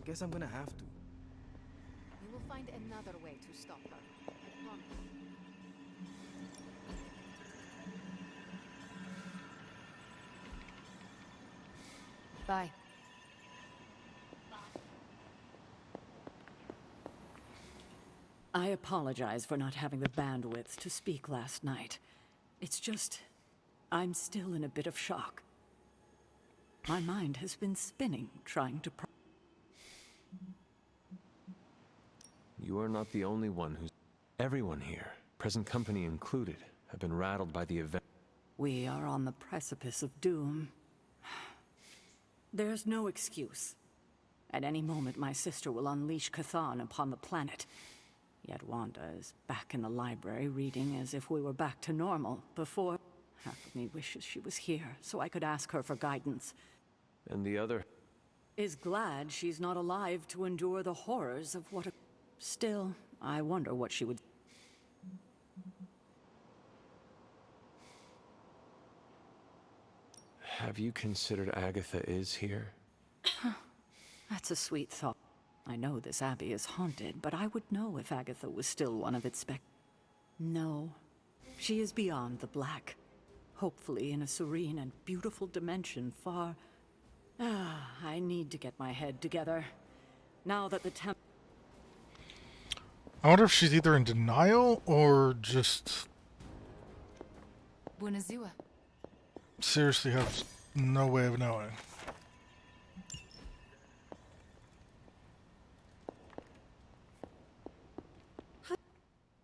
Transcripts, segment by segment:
Guess I'm gonna have to. We will find another way to stop her. I promise. Bye. I apologize for not having the bandwidth to speak last night. It's just, I'm still in a bit of shock. My mind has been spinning, trying to You are not the only one who's... Everyone here, present company included, have been rattled by the event. We are on the precipice of doom. There's no excuse. At any moment, my sister will unleash Cathan upon the planet. Yet Wanda is back in the library reading as if we were back to normal before. Half of me wishes she was here so I could ask her for guidance. And the other... Is glad she's not alive to endure the horrors of what a... Still, I wonder what she would... Have you considered Agatha is here? That's a sweet thought. I know this abbey is haunted, but I would know if Agatha was still one of its No. She is beyond the black. Hopefully in a serene and beautiful dimension far... I need to get my head together. Now that the I wonder if she's either in denial or just Buonazua. seriously has no way of knowing.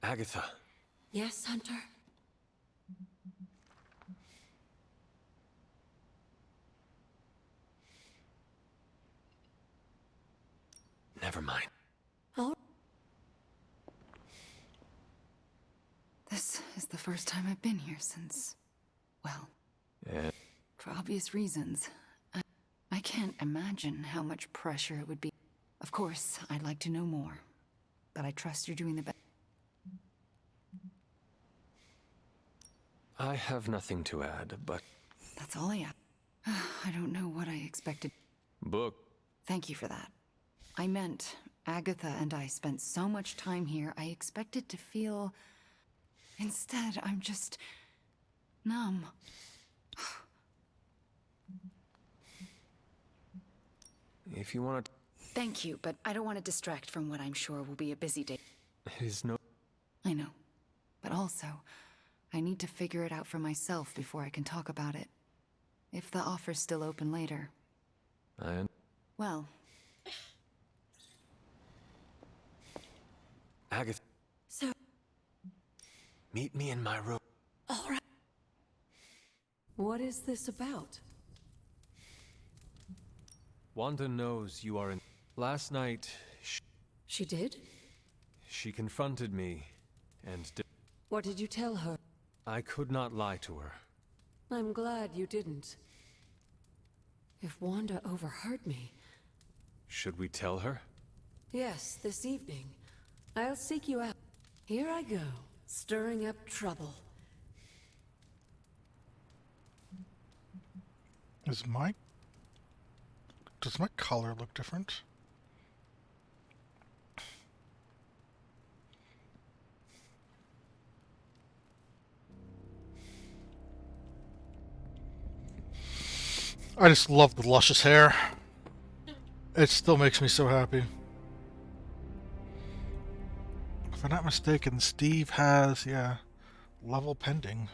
Agatha. Yes, Hunter? Never mind. Oh. This is the first time I've been here since... well, Yeah. for obvious reasons. I can't imagine how much pressure it would be. Of course, I'd like to know more. But I trust you're doing the best. I have nothing to add, but... That's all I ask. I don't know what I expected. Book. Thank you for that. I meant, Agatha and I spent so much time here, I expected to feel... Instead, I'm just... numb. If you want to... Thank you, but I don't want to distract from what I'm sure will be a busy day. It is no... I know. But also, I need to figure it out for myself before I can talk about it. If the offer's still open later. Well... Agatha. So... Meet me in my room. All right. What is this about? Wanda knows you are in... Last night, She did? she confronted me, and What did you tell her? I could not lie to her. I'm glad you didn't. If Wanda overheard me... Should we tell her? Yes, this evening. I'll seek you out. Here I go, stirring up trouble. Does my color look different? I just love the luscious hair. It still makes me so happy. If I'm not mistaken, Steve has, yeah, level pending.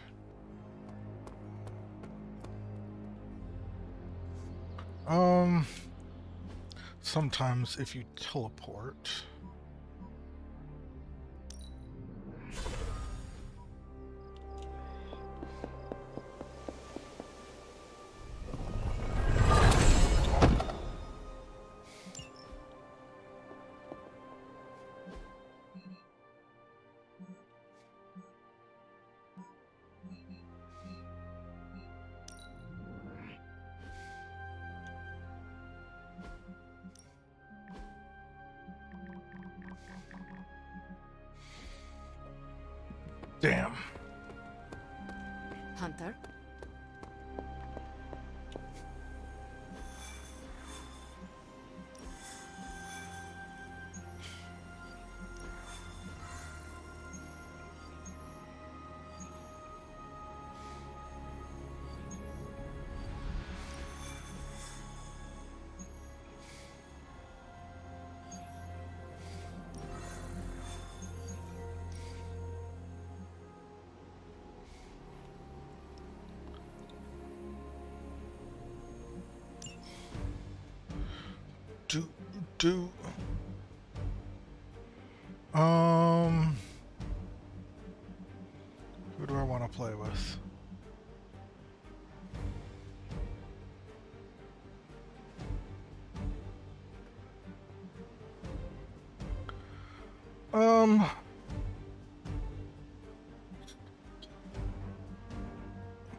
Sometimes if you teleport... Damn. Hunter? do, do. Um, who do I want to play with?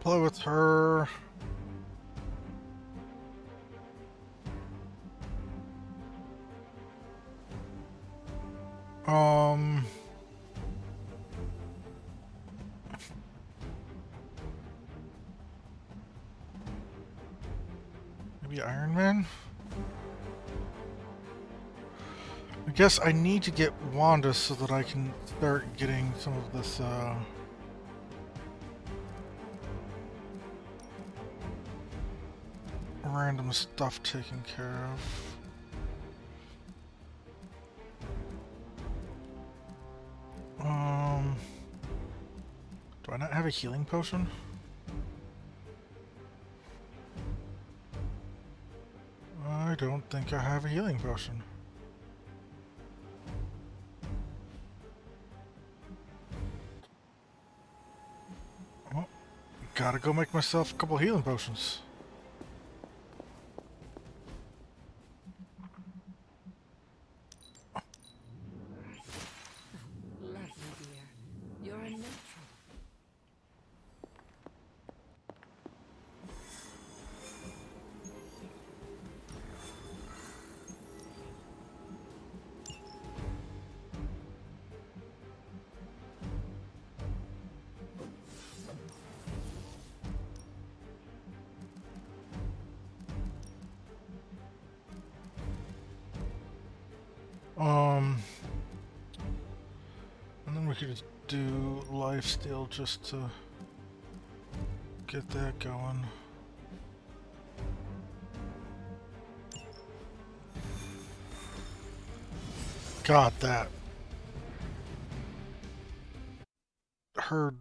Play with her. Maybe Iron Man? I guess I need to get Wanda so that I can start getting some of this, random stuff taken care of. Do I not have a healing potion? I don't think I have a healing potion. Well, gotta go make myself a couple healing potions. Lovely, dear. You're a natural. And then we could just do lifesteal just to get that going. God, that. Her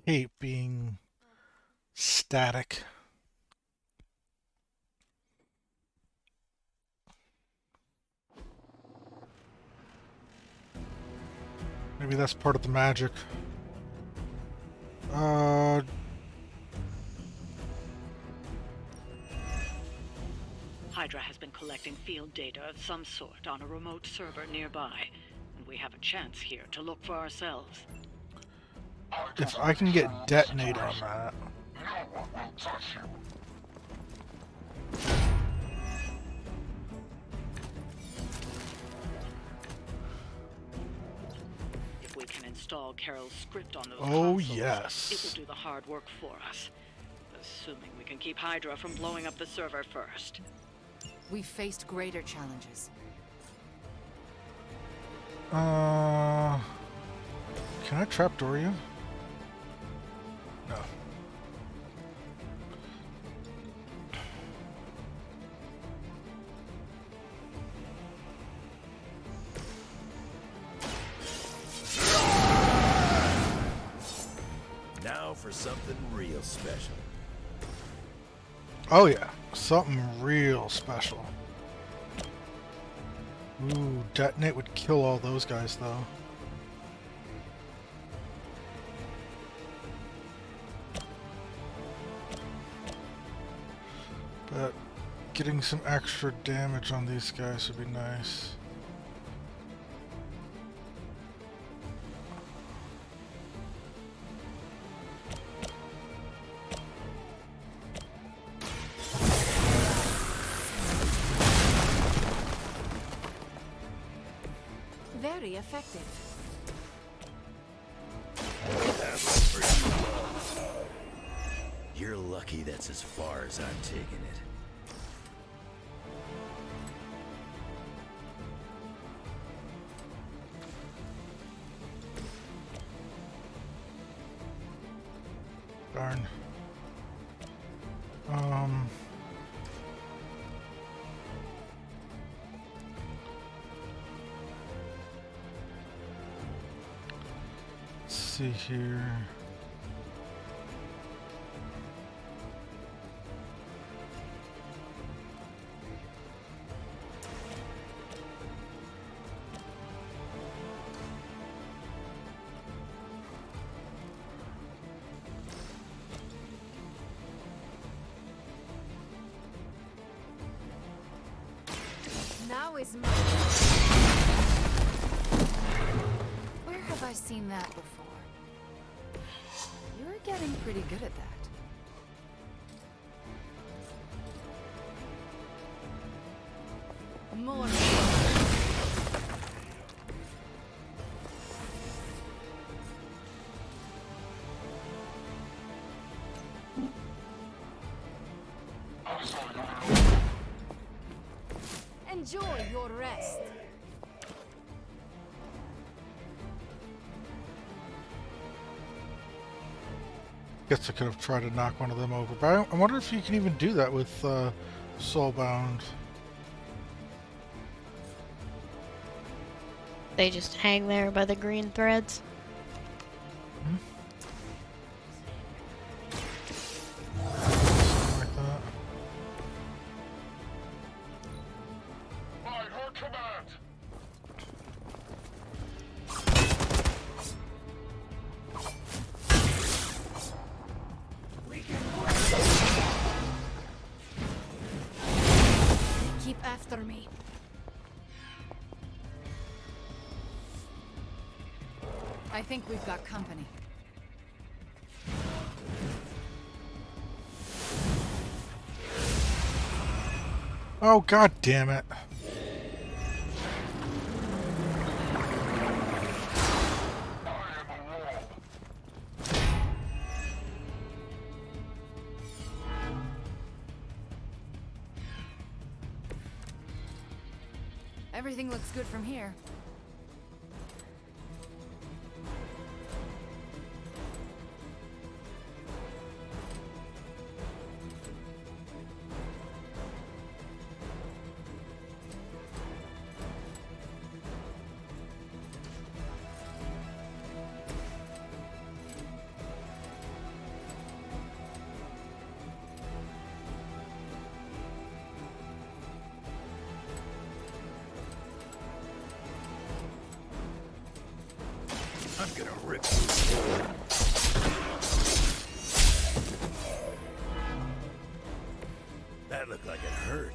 cape being static. Maybe that's part of the magic. Hydra has been collecting field data of some sort on a remote server nearby, and we have a chance here to look for ourselves. If I can get detonate on that. If we can install Carol's script on those Oh, consoles, yes. it will do the hard work for us. Assuming we can keep Hydra from blowing up the server first. We've faced greater challenges. Can I trapdoor you? No. Now for something real special. Oh yeah, something real special. Ooh, detonate would kill all those guys though. But getting some extra damage on these guys would be nice. Very effective. That's for you. You're lucky that's as far as I'm taking it. Darn. Let's see here. Now is my... Where have I seen that before? You're getting pretty good at that. More. Enjoy your rest. Guess I could have tried to knock one of them over, but I wonder if you can even do that with Soulbound. They just hang there by the green threads. Something like that. Keep after me. I think we've got company. Oh, god damn it. Everything looks good from here. I'm gonna rip. That looked like it hurt.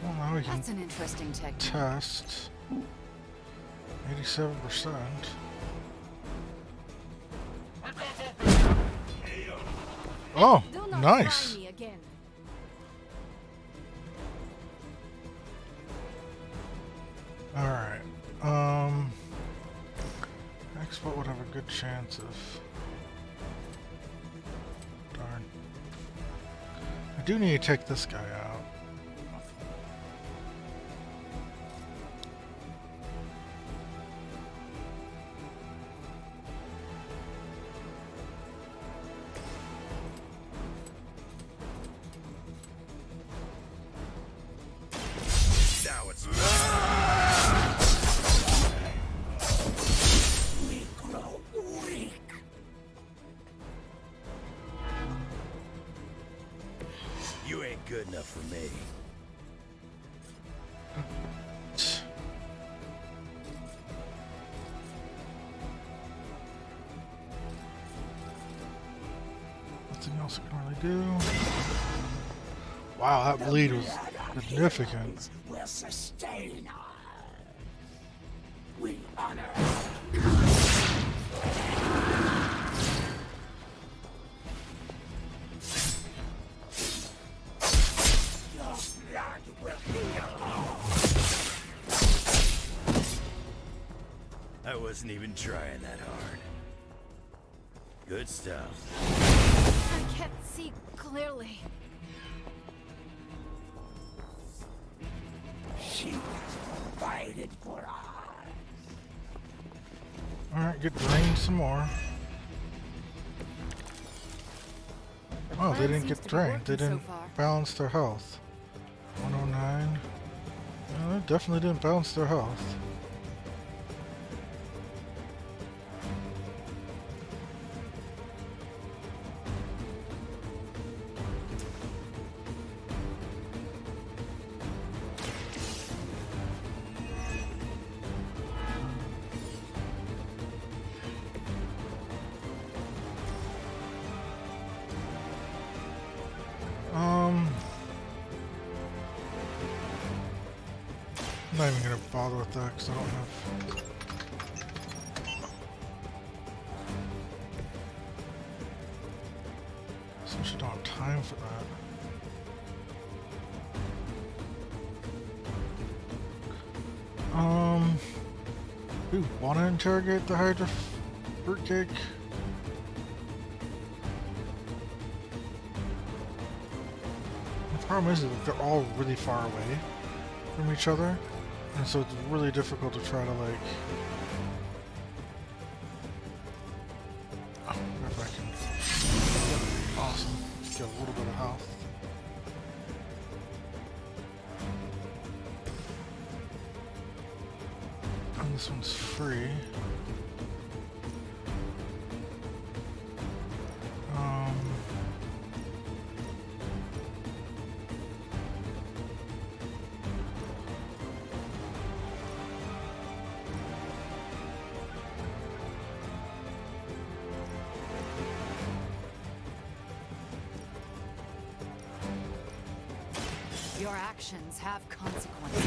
Well, now we can That's an interesting technique. test. 87%. Oh, Do not nice. try me again. Alright. Export would have a good chance of... Darn. I do need to take this guy out. Now it's we grow weak. You ain't good enough for me. Nothing else I can really do. Wow, that bleed was significant. Will sustain us. We honor. Your blood will heal. I wasn't even trying that hard. Good stuff. I can't see clearly. She provided for us. Alright, get drained some more. Oh, they didn't get drained. They didn't balance their health. 109. No, they definitely didn't balance their health. I'm not even gonna bother with that because I don't have. Especially don't have time for that. We want to interrogate the Hydra fruitcake. The problem is that they're all really far away from each other, and so it's really difficult to try to like. Oh, if I can. Awesome. Get a little bit of health. And this one's free. Your actions have consequences.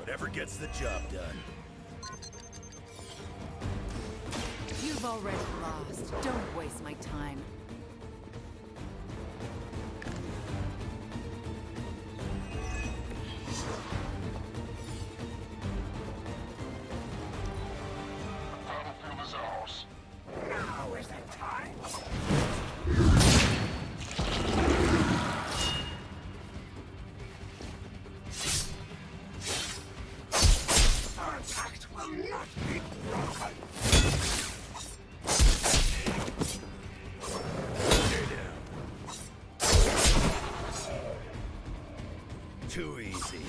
Whatever gets the job done. You've already lost. Don't waste my time. Battlefield is ours. Now is the time. Contact will not be broken. Too easy.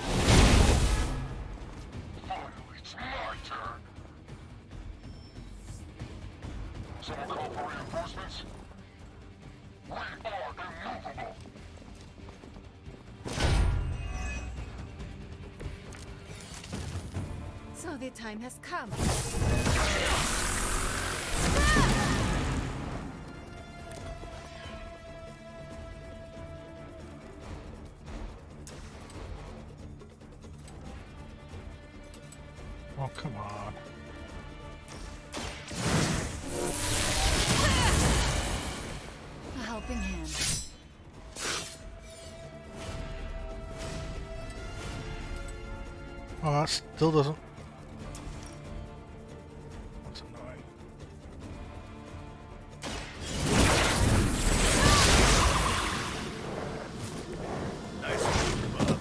Finally, it's my turn. Someone call for reinforcements? We are immovable. So the time has come. Oh, come on. A helping hand. Oh, that still doesn't. That's annoying. Nice move, Bob.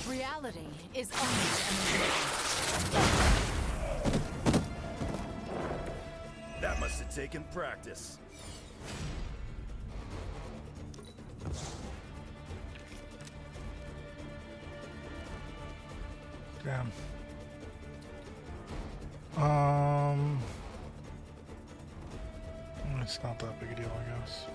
Reality is only an illusion. That must have taken practice. Damn. It's not that big a deal, I guess.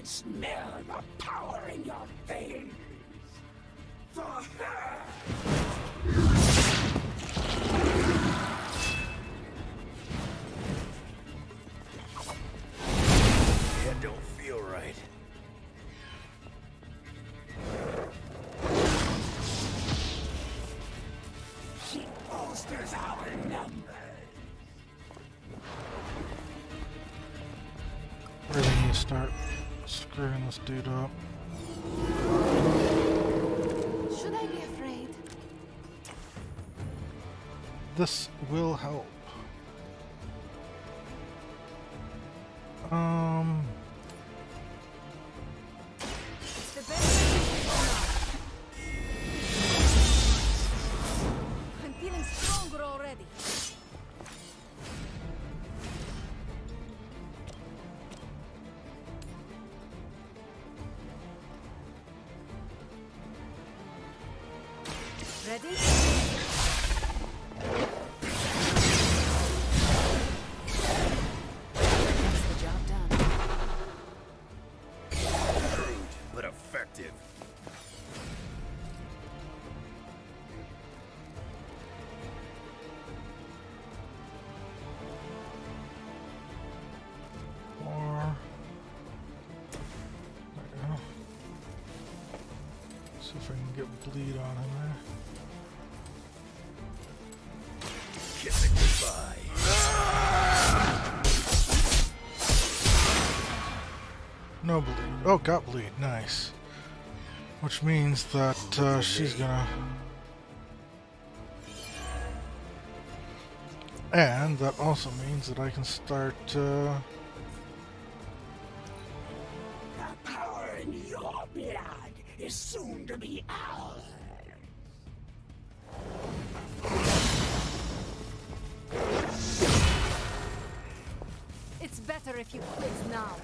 Smell the power in your veins. For her. That don't feel right. She bolsters our numbers. start screwing this dude up. Should I be afraid? This will help. It's the best. I'm feeling stronger already. Ready? Gets the job done. Crude, but effective. Or there we go. See if I can get bleed on him there. Kiss it goodbye. No bleed. Oh, got bleed. Nice. Which means that she's gonna. And that also means that I can start. The power in your blood is soon to be ours. It's better if you quit now.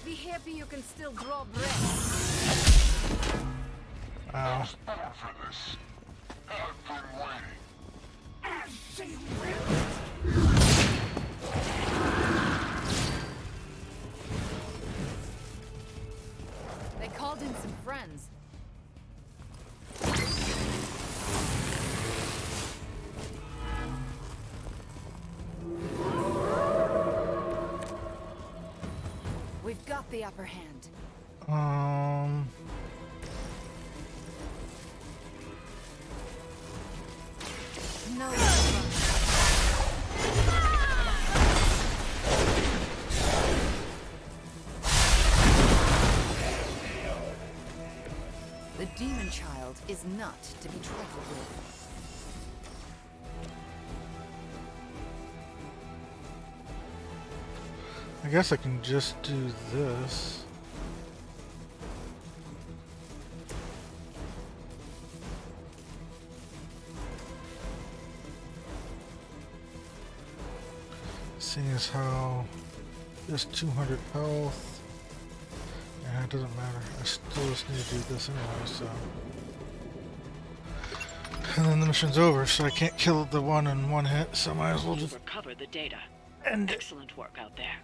Be happy you can still draw breath. Ow. As she will. They called in some friends. We've got the upper hand. No. The demon child is not to be trifled with. I guess I can just do this. Seeing as how just 200 health. Yeah, it doesn't matter. I still just need to do this anyway, so. And then the mission's over, so I can't kill the one in one hit, so I might as well just Recover the data. end it. Excellent work out there.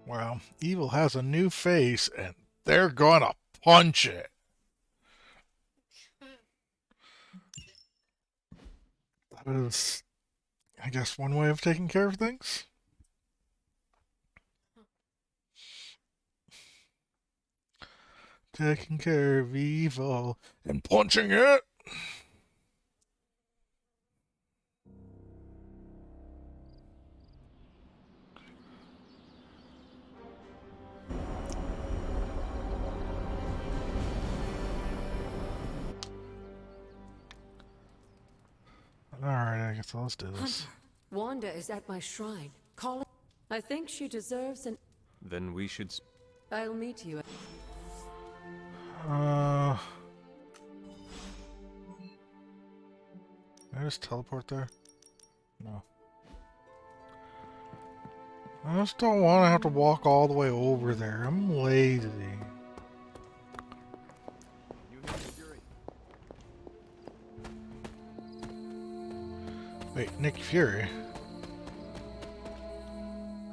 Well, evil has a new face, and they're gonna punch it. That is, I guess, one way of taking care of things. Taking care of evil and punching it. Alright, I guess let's do this. Wanda is at my shrine. Call it. I think she deserves an. Then we should. I'll meet you. Can I just teleport there? No. I just don't want to have to walk all the way over there. I'm lazy. Wait, Nick Fury?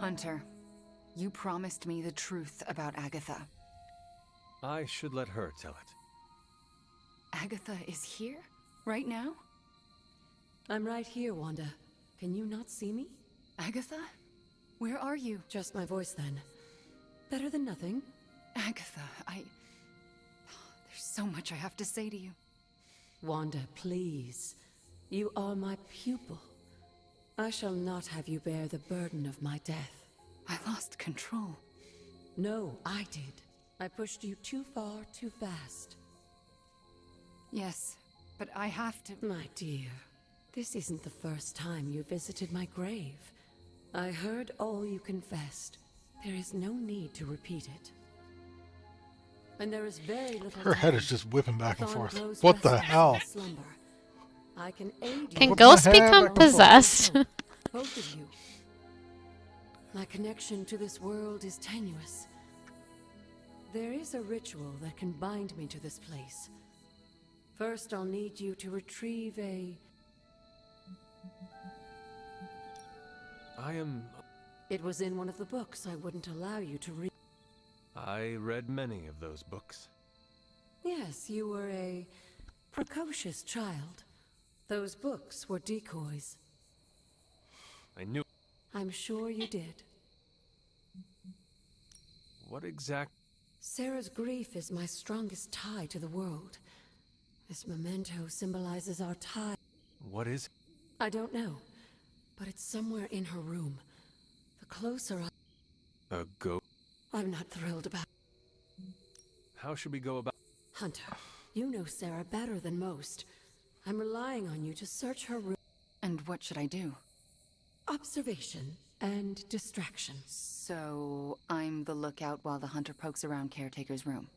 Hunter, you promised me the truth about Agatha. I should let her tell it. Agatha is here? Right now? I'm right here, Wanda. Can you not see me? Agatha? Where are you? Just my voice then. Better than nothing. Agatha, there's so much I have to say to you. Wanda, please. You are my pupil. I shall not have you bear the burden of my death. I lost control. No, I did. I pushed you too far, too fast. Yes, but I have to... My dear, this isn't the first time you visited my grave. I heard all you confessed. There is no need to repeat it. And there is very little Her head time. is just whipping back and Upon forth. close What the restless hell? slumber, I can aid you. Can What ghosts the heck? become possessed? Both of you. My connection to this world is tenuous. There is a ritual that can bind me to this place. First, I'll need you to retrieve a... It was in one of the books I wouldn't allow you to read. I read many of those books. Yes, you were a precocious child. Those books were decoys. I knew. I'm sure you did. What exact... Sarah's grief is my strongest tie to the world. This memento symbolizes our tie. What is... I don't know, but it's somewhere in her room. The closer I... A ghost? I'm not thrilled about... How should we go about... Hunter, you know Sarah better than most. I'm relying on you to search her room. And what should I do? Observation and distraction. So, I'm the lookout while the hunter pokes around Caretaker's room.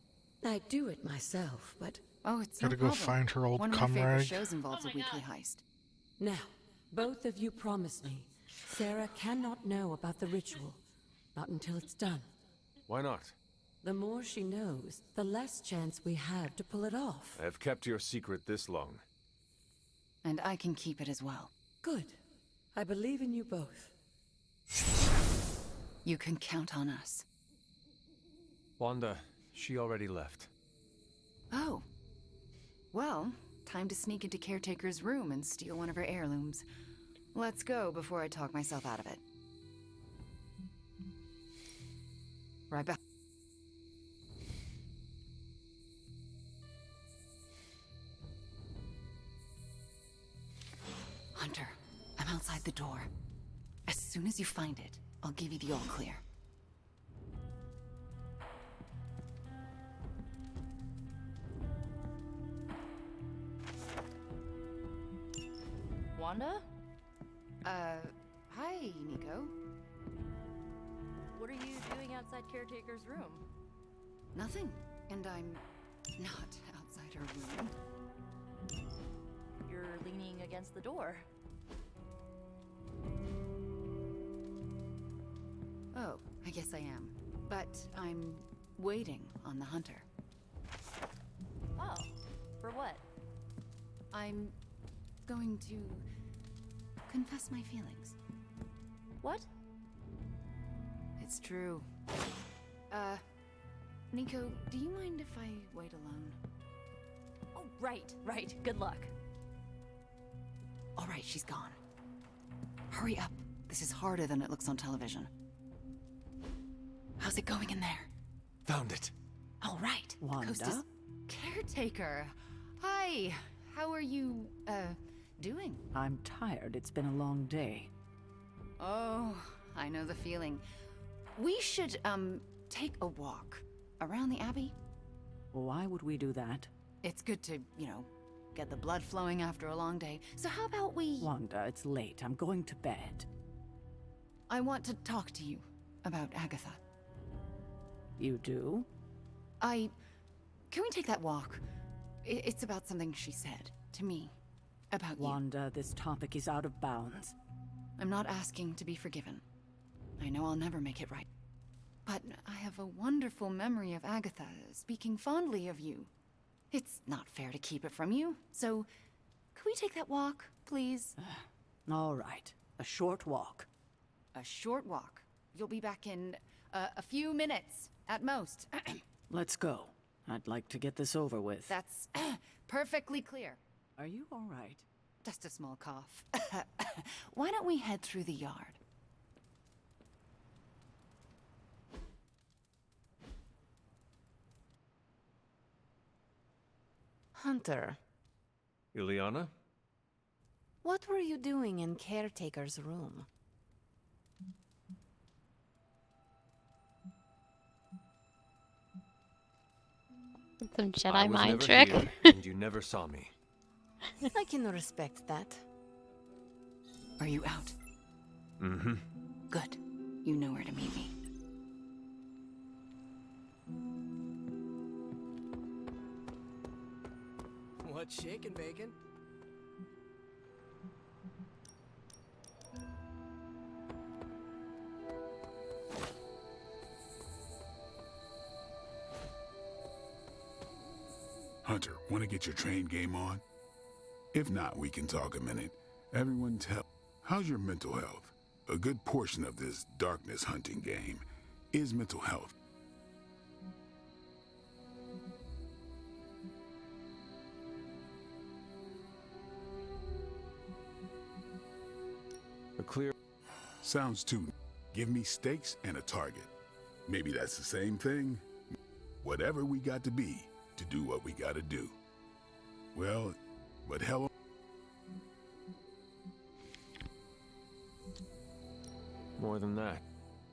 I do it myself, but... Oh, it's Gotta no go problem. find her old One of my favorite comrade. shows involves a weekly heist. Now, both of you promise me, Sarah cannot know about the ritual. Not until it's done. Why not? The more she knows, the less chance we have to pull it off. I have kept your secret this long. And I can keep it as well. Good. I believe in you both. You can count on us. Wanda, she already left. Oh. Well, time to sneak into Caretaker's room and steal one of her heirlooms. Let's go before I talk myself out of it. Right back. Hunter, I'm outside the door. As soon as you find it, I'll give you the all clear. Wanda? Hi, Nico. What are you doing outside Caretaker's room? Nothing. And I'm not outside her room. You're leaning against the door. Oh, I guess I am. But I'm waiting on the hunter. Oh, for what? I'm going to confess my feelings. What? It's true. Nico, do you mind if I wait alone? Oh, right. Good luck. All right, she's gone. Hurry up. This is harder than it looks on television. How's it going in there? Found it. All right. Wanda? The coast is... Caretaker. Hi. How are you, doing? I'm tired. It's been a long day. Oh, I know the feeling. We should, take a walk around the Abbey. Why would we do that? It's good to, get the blood flowing after a long day. So how about we... Wanda, it's late. I'm going to bed. I want to talk to you about Agatha. You do? Can we take that walk? It's about something she said to me. About you. Wanda, this topic is out of bounds. I'm not asking to be forgiven. I know I'll never make it right. But I have a wonderful memory of Agatha speaking fondly of you. It's not fair to keep it from you, so could we take that walk, please? All right. A short walk. A short walk. You'll be back in a few minutes, at most. Let's go. I'd like to get this over with. That's perfectly clear. Are you all right? Just a small cough. Why don't we head through the yard? Hunter, Ileana? what were you doing in Caretaker's room? Some I Jedi was mind never trick. here, and you never saw me. I can respect that. Are you out? Mm-hmm. Good. You know where to meet me. What's shaking, bacon? Hunter, want to get your train game on? If not, we can talk a minute. Everyone tell, how's your mental health? A good portion of this darkness hunting game is mental health. A clear... Sounds too. Give me stakes and a target. Maybe that's the same thing. Whatever we got to be to do what we gotta do. Well, but hell... More than that.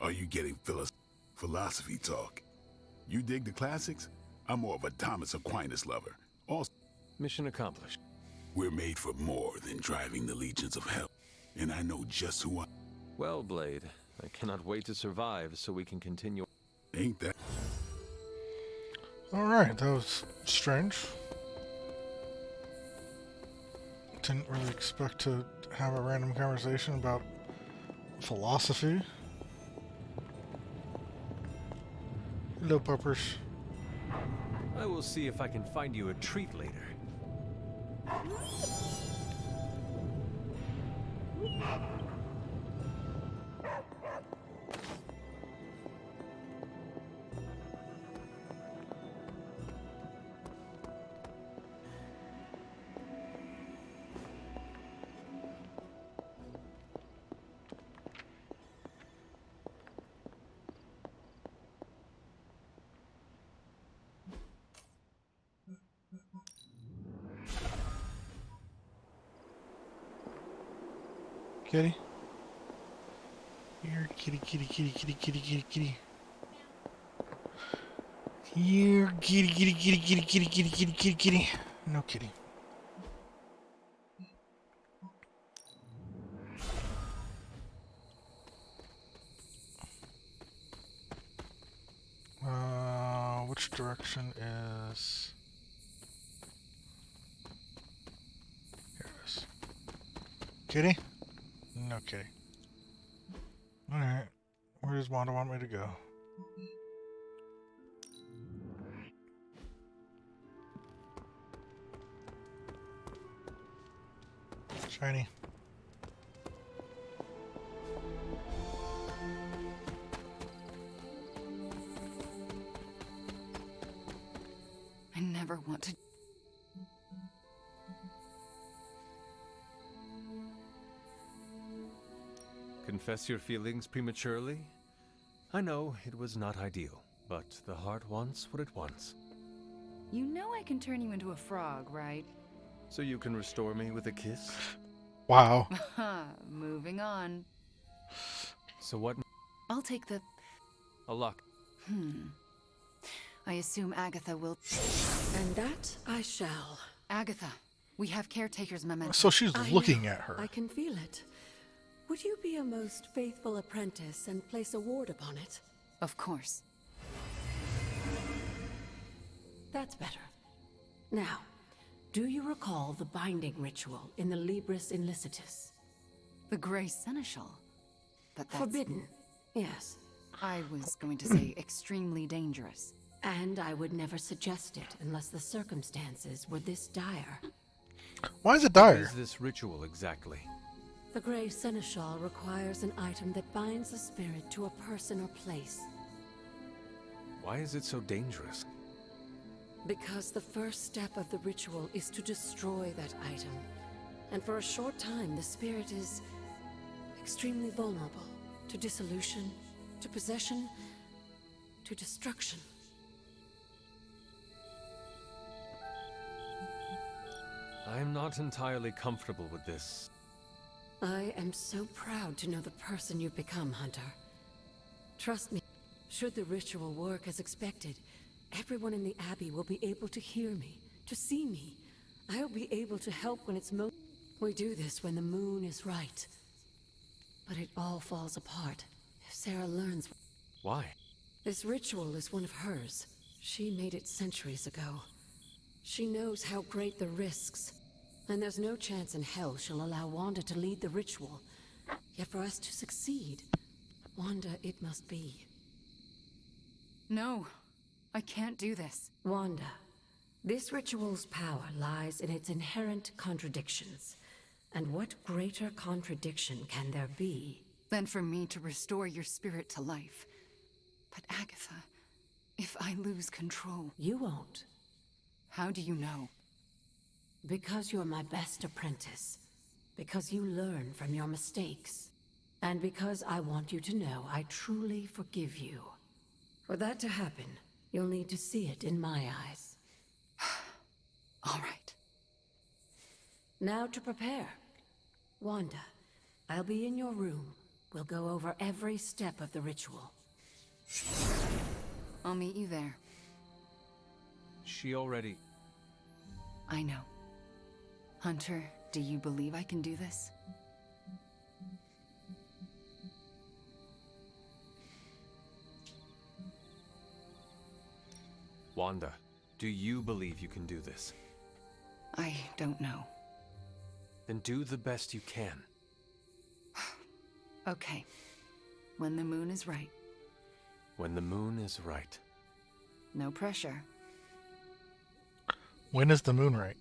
Are you getting philosophy talk? You dig the classics? I'm more of a Thomas Aquinas lover. Also, Mission accomplished. we're made for more than driving the legions of hell. And I know just who I... Well, Blade, I cannot wait to survive so we can continue. Ain't that... Alright, that was strange. Didn't really expect to have a random conversation about philosophy. Hello, puppers. I will see if I can find you a treat later. Kitty? Here, kitty, kitty, kitty, kitty, kitty, kitty, kitty. Here, kitty, kitty, kitty, kitty, kitty, kitty, kitty, kitty, kitty. No kitty. Which direction is... Here it is. Kitty? No kitty. Alright. Where does Wanda want me to go? Shiny. I never want to... Confess your feelings prematurely? I know it was not ideal, but the heart wants what it wants. You know I can turn you into a frog, right? So you can restore me with a kiss? Wow. Moving on. So what? I'll take the... A lock. I assume Agatha will... And that I shall. Agatha, we have Caretaker's memento. So she's I looking know. at her. I can feel it. Would you be a most faithful apprentice and place a ward upon it? Of course. That's better. Now, do you recall the binding ritual in the Libris Ilicitus? The Grey Seneschal. But that's... Forbidden, yes. I was going to say extremely dangerous. And I would never suggest it unless the circumstances were this dire. Why is it What dire? is this ritual exactly? The Grey Seneschal requires an item that binds a spirit to a person or place. Why is it so dangerous? Because the first step of the ritual is to destroy that item. And for a short time, the spirit is extremely vulnerable to dissolution, to possession, to destruction. I'm not entirely comfortable with this. I am so proud to know the person you've become, Hunter. Trust me, should the ritual work as expected, everyone in the Abbey will be able to hear me, to see me. I'll be able to help when it's most... We do this when the moon is right. But it all falls apart if Sarah learns... Why? This ritual is one of hers. She made it centuries ago. She knows how great the risks. And there's no chance in hell she'll allow Wanda to lead the ritual. Yet for us to succeed, Wanda it must be. No, I can't do this. Wanda, this ritual's power lies in its inherent contradictions. And what greater contradiction can there be? Than for me to restore your spirit to life. But Agatha, if I lose control... You won't. How do you know? Because you're my best apprentice. Because you learn from your mistakes. And because I want you to know I truly forgive you. For that to happen, you'll need to see it in my eyes. All right. Now to prepare. Wanda, I'll be in your room. We'll go over every step of the ritual. I'll meet you there. She already... I know. Hunter, do you believe I can do this? Wanda, do you believe you can do this? I don't know. Then do the best you can. Okay. When the moon is right. When the moon is right. No pressure. When is the moon right?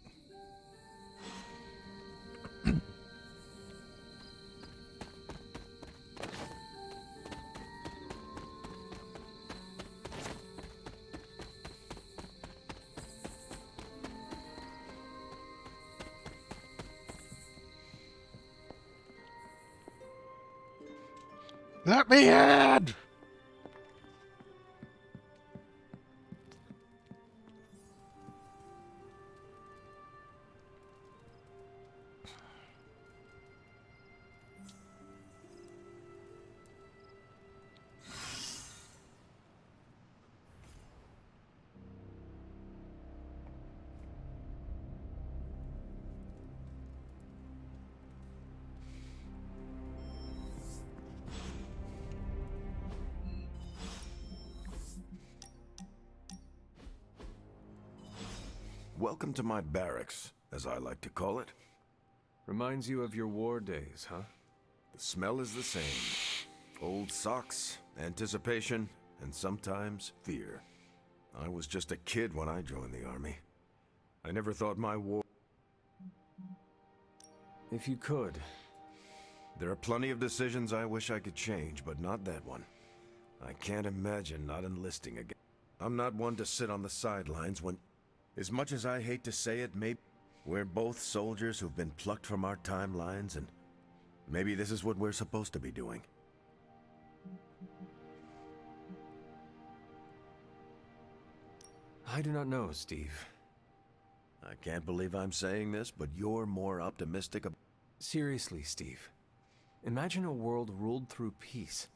Let me in! Welcome to my barracks, as I like to call it. Reminds you of your war days, huh? The smell is the same. Old socks, anticipation, and sometimes fear. I was just a kid when I joined the army. I never thought my war... If you could. There are plenty of decisions I wish I could change, but not that one. I can't imagine not enlisting again. I'm not one to sit on the sidelines when... As much as I hate to say it, maybe we're both soldiers who've been plucked from our timelines, and maybe this is what we're supposed to be doing. I do not know, Steve. I can't believe I'm saying this, but you're more optimistic about... Seriously, Steve. Imagine a world ruled through peace.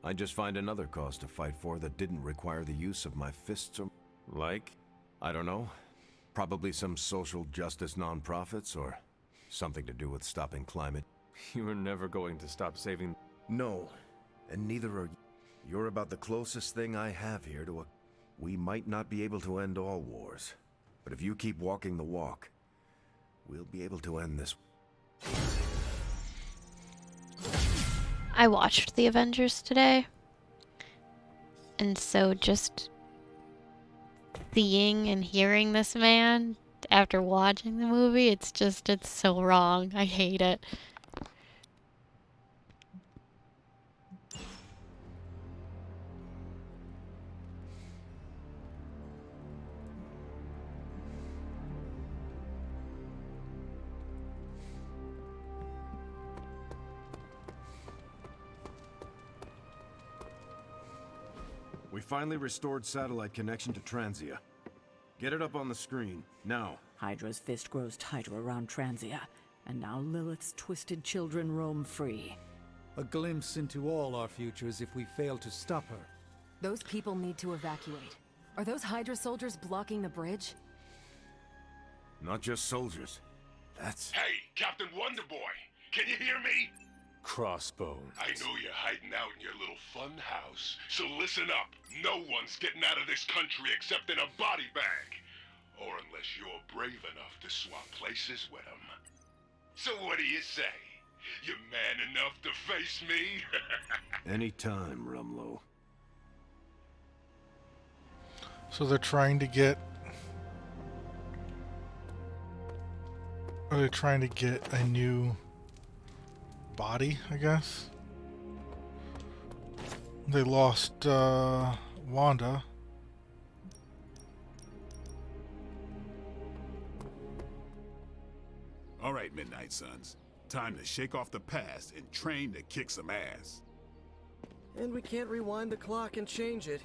I'd just find another cause to fight for that didn't require the use of my fists or... Like? I don't know. Probably some social justice nonprofits or something to do with stopping climate. You are never going to stop saving... No, and neither are you. You're about the closest thing I have here to a... We might not be able to end all wars, but if you keep walking the walk, we'll be able to end this. I watched the Avengers today, and so just seeing and hearing this man after watching the movie, it's so wrong. I hate it. We finally restored satellite connection to Transia. Get it up on the screen, now. Hydra's fist grows tighter around Transia, and now Lilith's twisted children roam free. A glimpse into all our futures if we fail to stop her. Those people need to evacuate. Are those Hydra soldiers blocking the bridge? Not just soldiers. That's... Hey, Captain Wonderboy! Can you hear me? Crossbones. I know you're hiding out in your little fun house, so listen up. No one's getting out of this country except in a body bag. Or unless you're brave enough to swap places with them. So what do you say? You man enough to face me? Anytime, Rumlow. So they're trying to get... Are they trying to get a new body, I guess? They lost Wanda. All right, Midnight Suns. Time to shake off the past and train to kick some ass. And we can't rewind the clock and change it,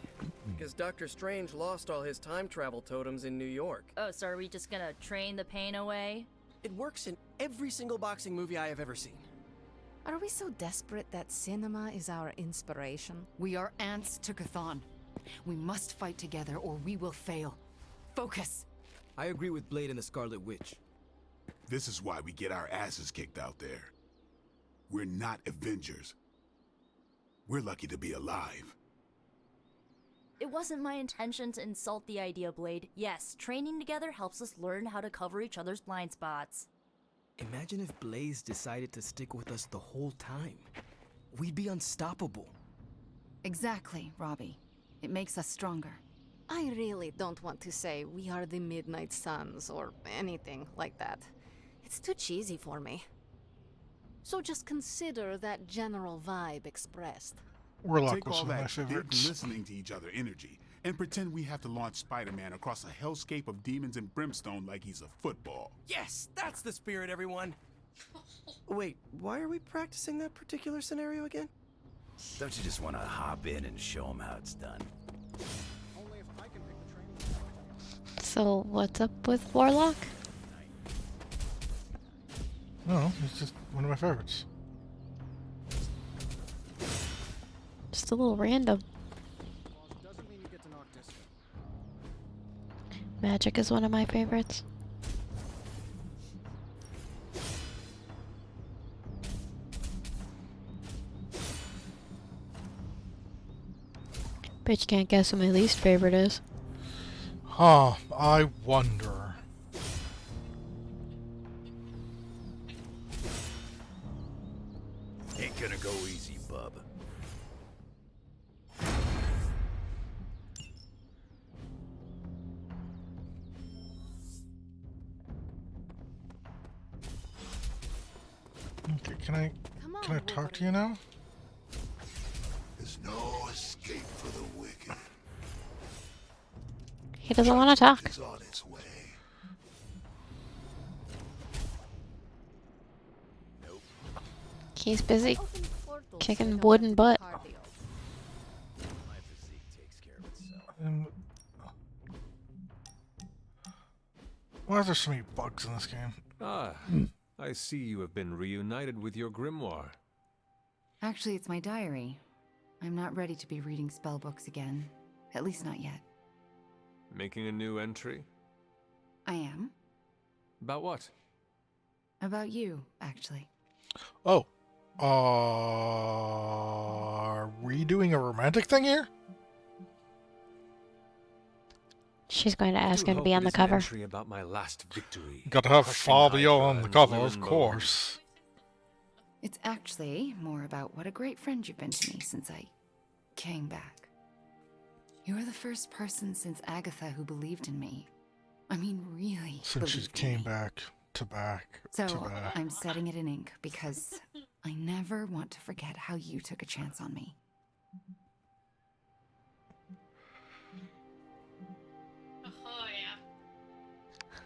because Doctor Strange lost all his time travel totems in New York. Oh, so are we just gonna train the pain away? It works in every single boxing movie I have ever seen. Are we so desperate that cinema is our inspiration? We are ants to Chthon. We must fight together or we will fail. Focus! I agree with Blade and the Scarlet Witch. This is why we get our asses kicked out there. We're not Avengers. We're lucky to be alive. It wasn't my intention to insult the idea, Blade. Yes, training together helps us learn how to cover each other's blind spots. Imagine if Blaze decided to stick with us the whole time. We'd be unstoppable. Exactly, Robbie. It makes us stronger. I really don't want to say we are the Midnight Suns or anything like that. It's too cheesy for me. So just consider that general vibe expressed. Warlock Take was all one of my that favorites. listening to each other energy and pretend we have to launch Spider-Man across a hellscape of demons and brimstone like he's a football. Yes, that's the spirit, everyone. Wait, why are we practicing that particular scenario again? Don't you just want to hop in and show them how it's done? So what's up with Warlock? No, it's just one of my favorites. Just a little random. Magic is one of my favorites. Bet you can't guess who my least favorite is. Huh, I wonder. Ain't gonna go easy, bub. Okay, can I talk to you now? There's no escape for the wicked. He doesn't want to talk. It's on its way. He's busy kicking wooden butt. Why are there so many bugs in this game? Ah, I see you have been reunited with your grimoire. Actually, it's my diary. I'm not ready to be reading spell books again. At least not yet. Making a new entry? I am. About what? About you, actually. Oh. Are we doing a romantic thing here? She's going to ask him to be on the cover. About my last victory. Got to have Fabio on the cover, of course. It's actually more about what a great friend you've been to me since I came back. You're the first person since Agatha who believed in me. I mean, really. Since she came back to back. So, to back. I'm setting it in ink because I never want to forget how you took a chance on me. Oh,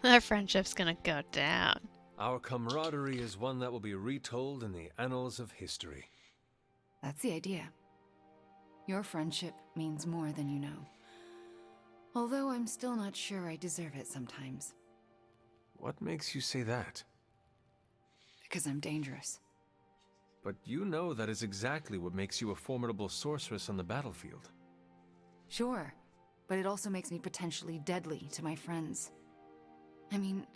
yeah. Our friendship's gonna go down. Our camaraderie is one that will be retold in the annals of history. That's the idea. Your friendship means more than you know. Although I'm still not sure I deserve it sometimes. What makes you say that? Because I'm dangerous. But you know that is exactly what makes you a formidable sorceress on the battlefield. Sure, but it also makes me potentially deadly to my friends. I mean,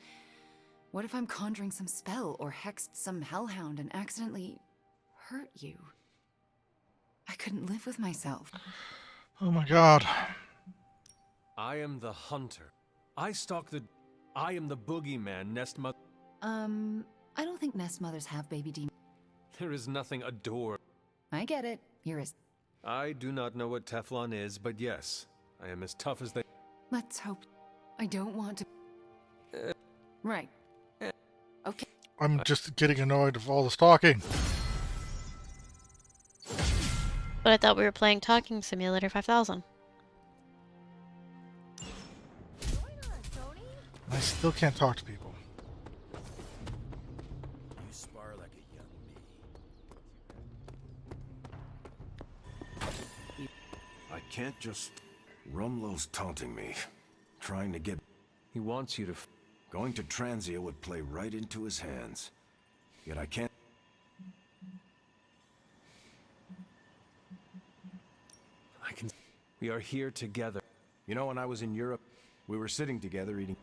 what if I'm conjuring some spell or hexed some hellhound and accidentally hurt you? I couldn't live with myself. Oh my god. I am the hunter. I am the boogeyman, Nest Mother. I don't think nest mothers have baby demons. There is nothing adore. I get it. You're as... I do not know what Teflon is, but yes, I am as tough as they... Let's hope... I don't want to... Right. Okay. I'm just getting annoyed of all this talking. But I thought we were playing Talking Simulator 5000. I still can't talk to people. You spar like a young me. I can't just... Rumlow's taunting me. Trying to get... He wants you to... Going to Transia would play right into his hands. Yet I can't... We are here together. You know, when I was in Europe, we were sitting together eating...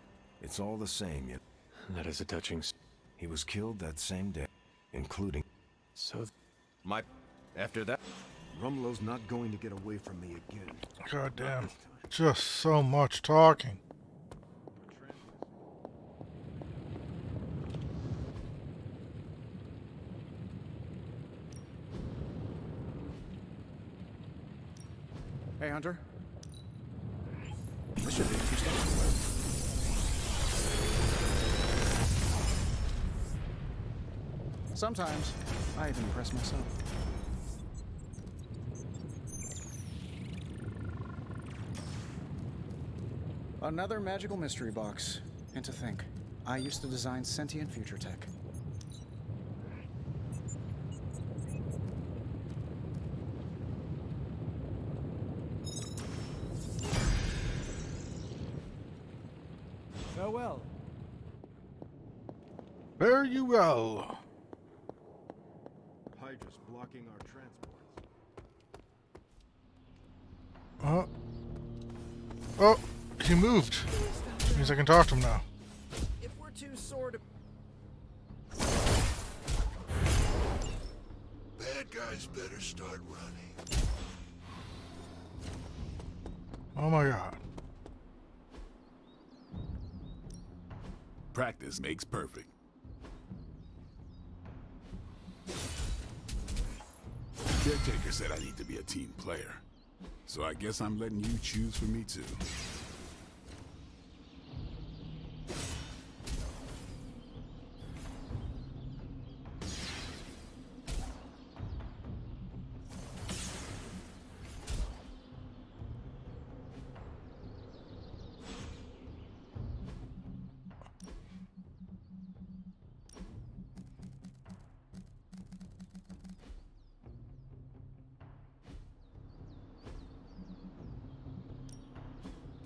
It's all the same, yet... That is a touching... He was killed that same day, including... So... After that, Rumlow's not going to get away from me again. God damn. Just so much talking. Hey, Hunter. This should be interesting. Sometimes, I even impress myself. Another magical mystery box. And to think, I used to design sentient future tech. Farewell. Fare you well. Hydra's blocking our transports. Oh, he moved. Means I can talk to him now. If we're too sore to... Bad guys better start running. Oh my god. Practice makes perfect. Caretaker said I need to be a team player. So I guess I'm letting you choose for me too.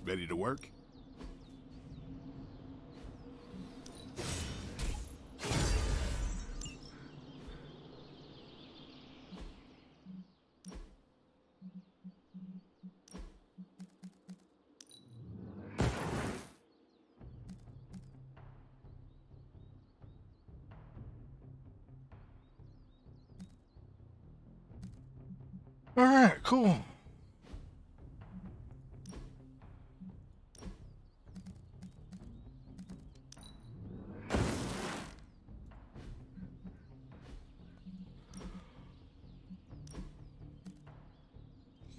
Ready to work? Alright, cool.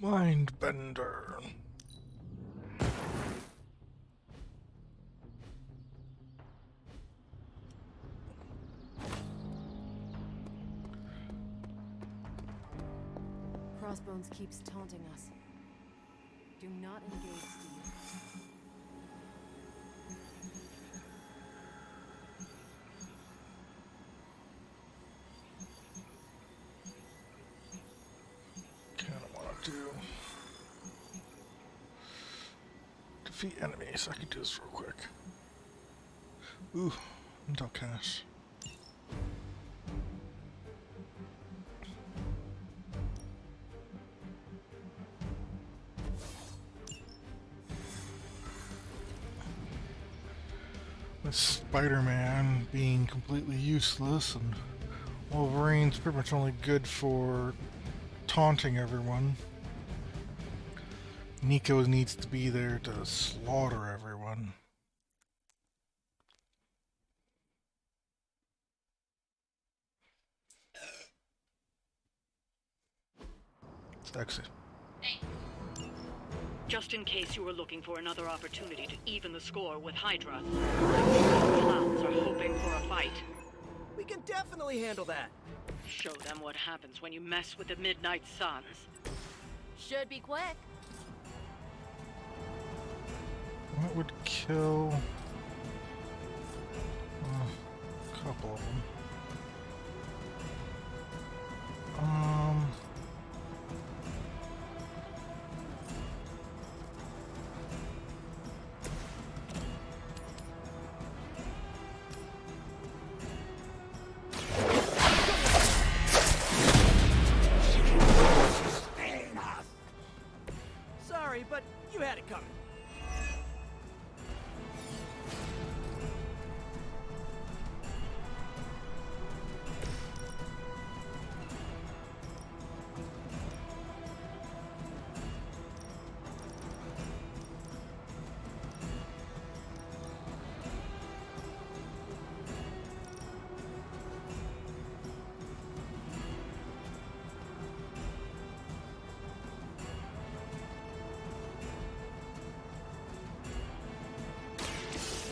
Mindbender. Crossbones keeps taunting us. Do not engage, Steve. Kinda wanna do. Defeat enemies. I can do this real quick. Ooh, intel cache. With Spider-Man being completely useless and Wolverine's pretty much only good for taunting everyone. Nico needs to be there to slaughter everyone. Sexy. Just in case you were looking for another opportunity to even the score with Hydra, the clowns are hoping for a fight. We can definitely handle that. Show them what happens when you mess with the Midnight Suns. Should be quick. What would kill a couple of them? Sorry, but you had it coming.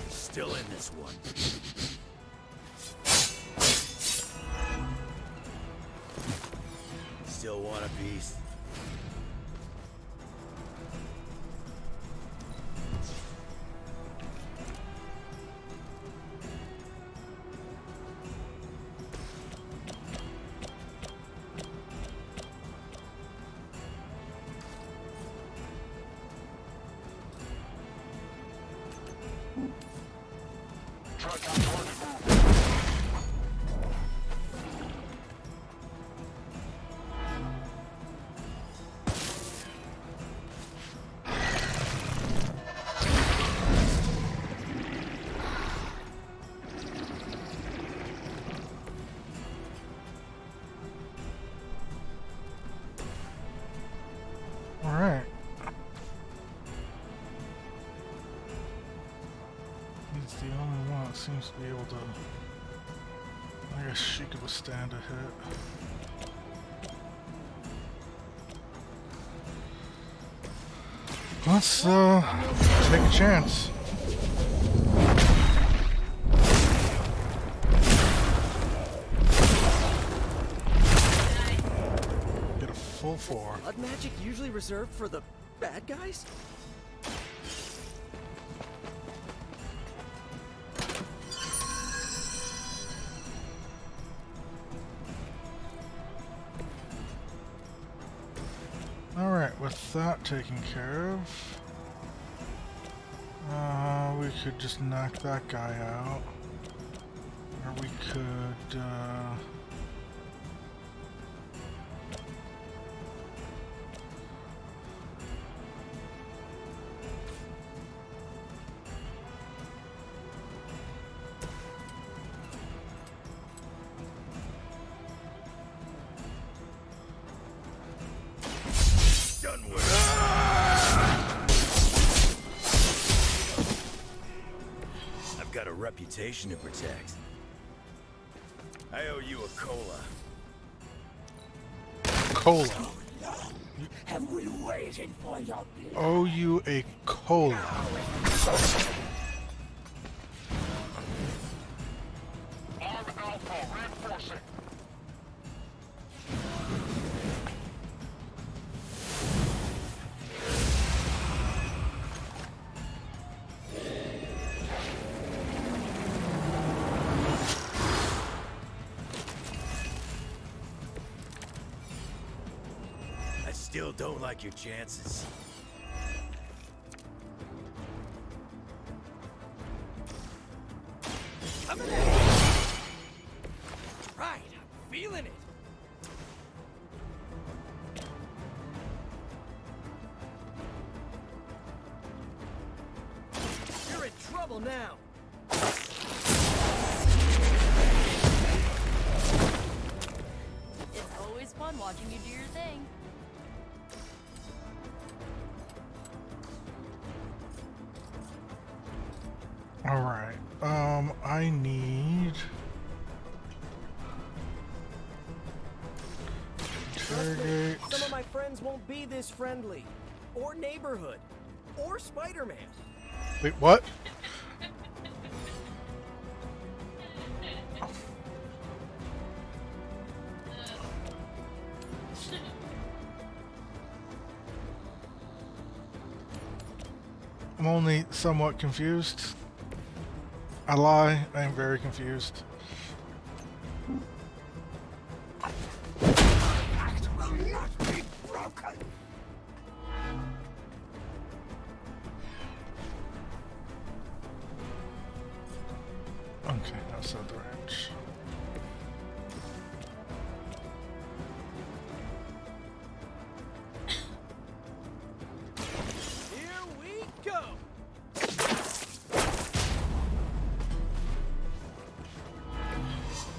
Still in this one. Still want a piece? Alright. He's the only one that seems to be able to... I guess she could withstand a hit. Let's, take a chance. Get a full 4. Blood magic usually reserved for the bad guys? Alright, with that taken care of, we could just knock that guy out. Or we could, reputation to protect. I owe you a cola. Cola. Have we waited for your Owe you a cola. Arm Alpha reinforcing. Still don't like your chances. Coming at you. Right, I'm feeling it. You're in trouble now. It's always fun watching you do your thing. Alright, I need... Interrogate... Some of my friends won't be this friendly. Or neighborhood. Or Spider-Man. Wait, what? I'm only somewhat confused. I lie, I am very confused. Okay, outside the range. Here we go.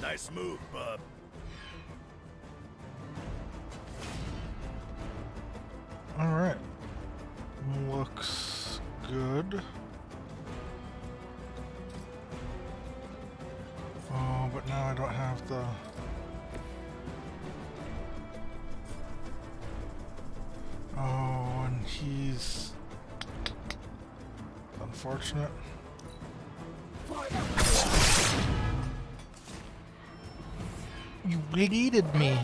Nice move, bub. Alright. Looks good. Oh, but now I don't have the... Oh, and he's... unfortunate. You bleeded me.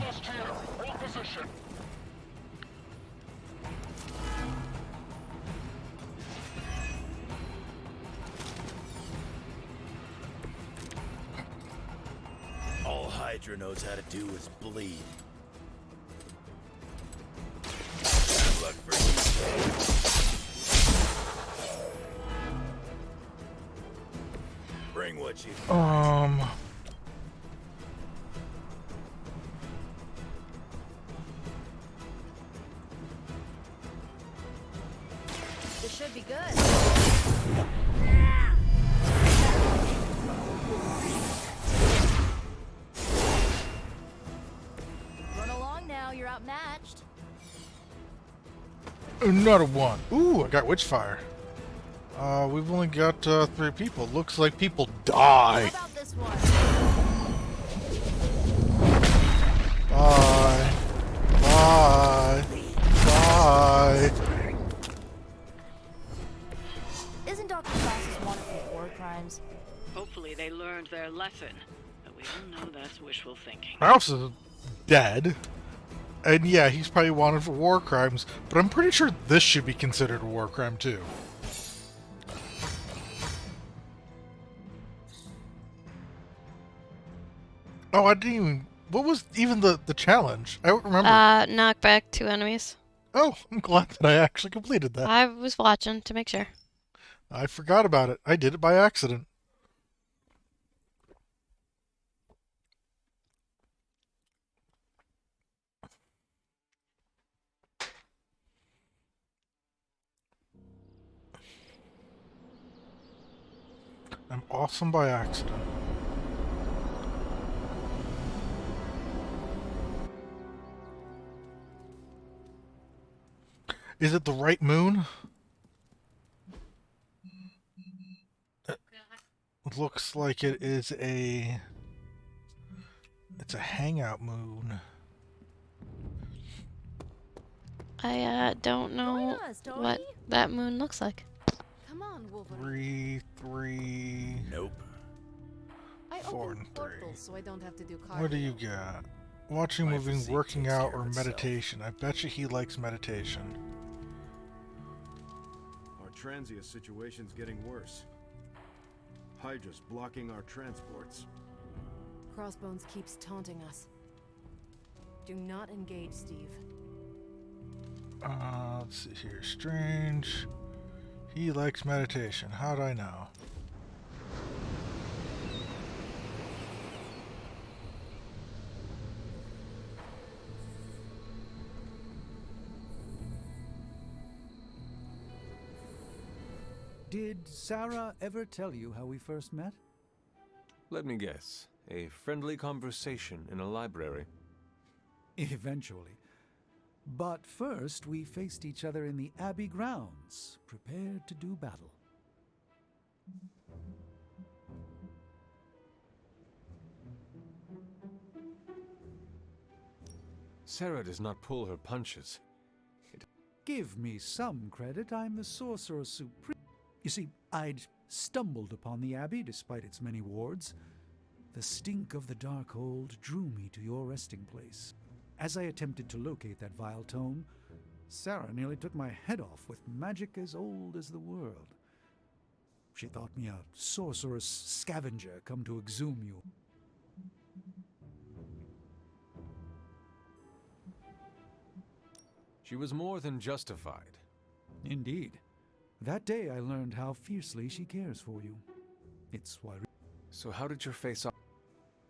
All Hydra knows how to do is bleed. Good luck for you. Bring what you This should be good. Run along now, you're outmatched. Another one. Ooh, I got Witchfire. We've only got 3 people. Looks like people die. How about this one? Bye. Bye. Bye. Isn't Dr. Cross's wonderful war crimes? Hopefully they learned their lesson. But we all know that's wishful thinking. Mouse is dead. And yeah, he's probably wanted for war crimes, but I'm pretty sure this should be considered a war crime too. Oh, I didn't even... What was even the challenge? I don't remember. Knock back 2 enemies. Oh, I'm glad that I actually completed that. I was watching to make sure. I forgot about it. I did it by accident. I'm awesome by accident. Is it the right moon? It looks like it is a... It's a hangout moon. I don't know what that moon looks like. Come on, Wolverine. 3, 3... Nope. 4 and 3. Portals, so I don't have to do cardio. What do you got? Watching, moving, working out, or meditation. I bet you he likes meditation. Our transient situation's getting worse. Hydra's blocking our transports. Crossbones keeps taunting us. Do not engage, Steve. Let's see here. Strange. He likes meditation. How'd I know? Did Sarah ever tell you how we first met? Let me guess. A friendly conversation in a library. Eventually. But first, we faced each other in the Abbey grounds, prepared to do battle. Sarah does not pull her punches. Give me some credit, I'm the Sorcerer Supreme. You see, I'd stumbled upon the Abbey despite its many wards. The stink of the Darkhold drew me to your resting place. As I attempted to locate that vile tome, Sarah nearly took my head off with magic as old as the world. She thought me a sorceress scavenger come to exhume you. She was more than justified. Indeed. That day I learned how fiercely she cares for you. It's why... So how did your face off?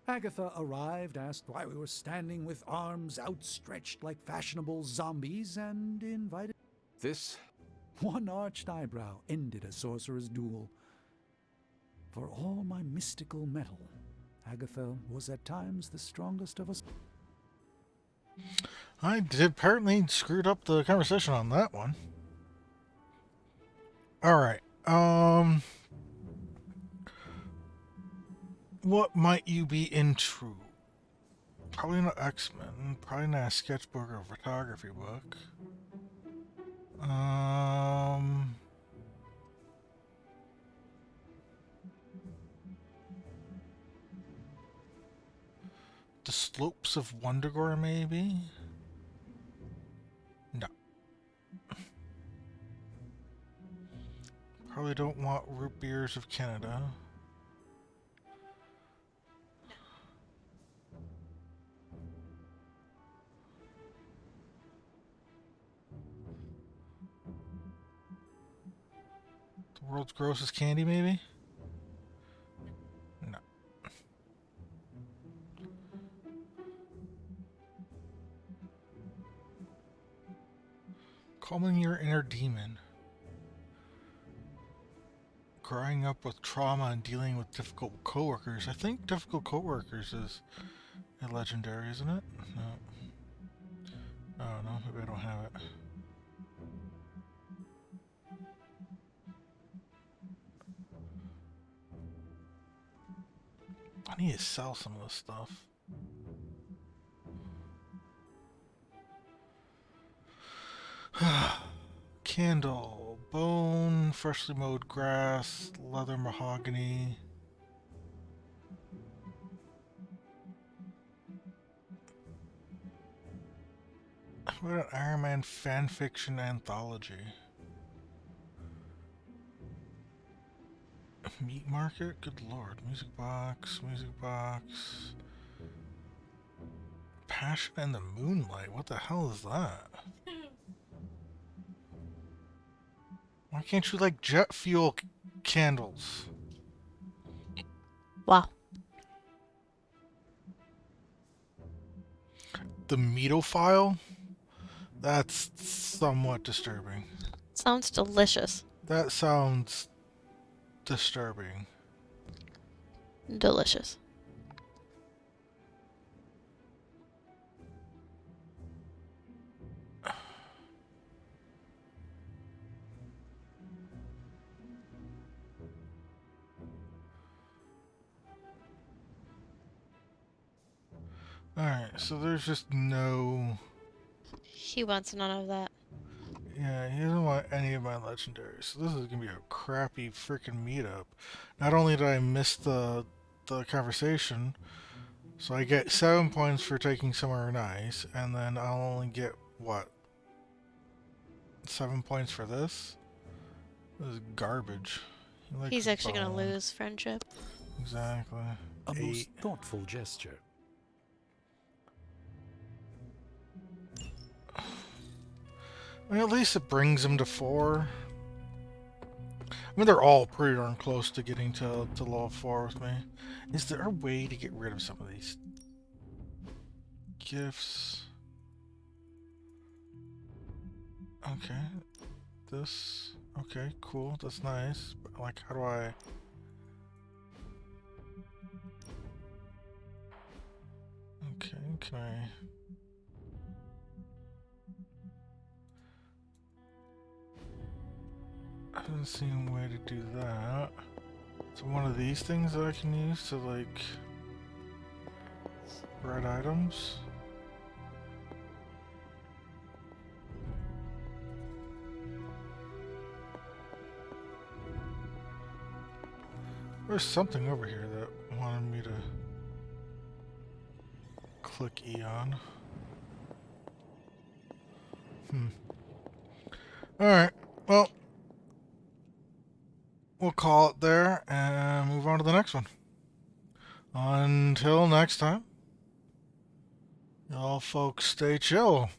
Agatha arrived, asked why we were standing with arms outstretched like fashionable zombies, and invited... This? One arched eyebrow ended a sorcerer's duel. For all my mystical metal, Agatha was at times the strongest of us. I did apparently screwed up the conversation on that one. Alright, what might you be into? Probably not X-Men, probably not a sketchbook or a photography book. The Slopes of Wundagore, maybe? No. Probably don't want Root Beers of Canada. The world's grossest candy, maybe? No. Calming your inner demon. Growing up with trauma and dealing with difficult coworkers. I think difficult coworkers is a legendary, isn't it? No. Oh no, maybe I don't have it. I need to sell some of this stuff. Candle, bone, freshly mowed grass, leather mahogany. What an Iron Man fanfiction anthology. Meat market? Good lord. Music box, music box. Passion and the Moonlight? What the hell is that? Why can't you like jet fuel candles? Wow. The Meatophile? That's somewhat disturbing. Sounds delicious. That sounds disturbing. Delicious. Alright, so there's just no... He wants none of that. Yeah, he doesn't want any of my legendaries. So this is gonna be a crappy freaking meetup. Not only did I miss the conversation, so I get 7 points for taking somewhere nice, and then I'll only get, what? 7 points for this? This is garbage. He's actually gonna lose friendship. Exactly. A most thoughtful gesture. I mean, at least it brings them to 4. I mean, they're all pretty darn close to getting to level 4 with me. Is there a way to get rid of some of these gifts? Okay. This. Okay, cool. That's nice. But, like, how do I... Okay, can I... I haven't seen a way to do that. So one of these things that I can use to, like... write items? There's something over here that wanted me to click E on. Alright, well, we'll call it there and move on to the next one. Until next time, y'all folks stay chill.